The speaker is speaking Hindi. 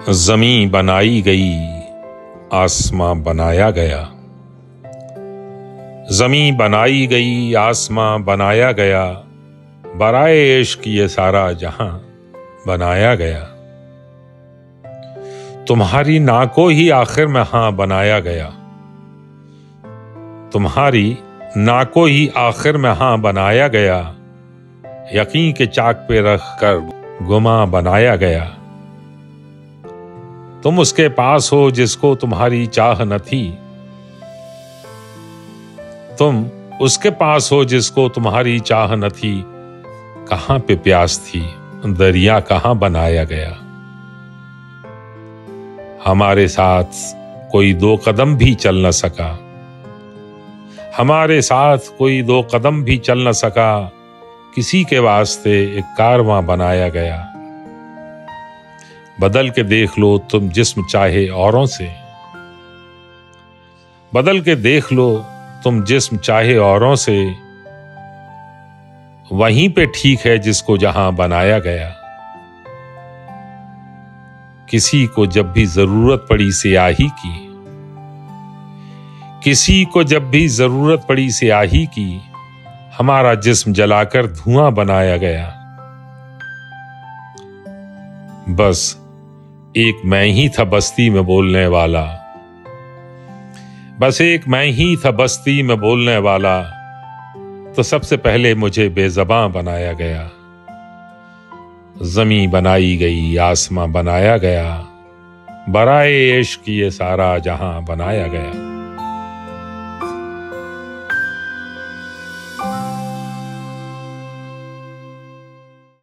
ज़मीं बनाई गई, आसमां बनाया गया। ज़मीं बनाई गई, आसमां बनाया गया। बराए इश्क ये सारा जहां बनाया गया। तुम्हारी ना को ही आखिर में हां बनाया गया। तुम्हारी ना को ही आखिर में हां बनाया गया। यकीन के चाक पे रख कर गुमा बनाया गया। तुम उसके पास हो जिसको तुम्हारी चाह न थी। तुम उसके पास हो जिसको तुम्हारी चाह न थी। कहां पे प्यास थी, दरिया कहां बनाया गया। हमारे साथ कोई 2 कदम भी चल न सका। हमारे साथ कोई 2 कदम भी चल न सका। किसी के वास्ते एक कारवां बनाया गया। बदल के देख लो तुम जिस्म चाहे औरों से। बदल के देख लो तुम जिस्म चाहे औरों से। वहीं पे ठीक है जिसको जहां बनाया गया। किसी को जब भी जरूरत पड़ी स्याही की। किसी को जब भी जरूरत पड़ी स्याही की। हमारा जिस्म जलाकर धुआं बनाया गया। बस एक मैं ही था बस्ती में बोलने वाला। बस एक मैं ही था बस्ती में बोलने वाला। तो सबसे पहले मुझे बेज़बां बनाया गया। ज़मीं बनाई गई, आसमां बनाया गया। बराए इश्क ये सारा जहां बनाया गया।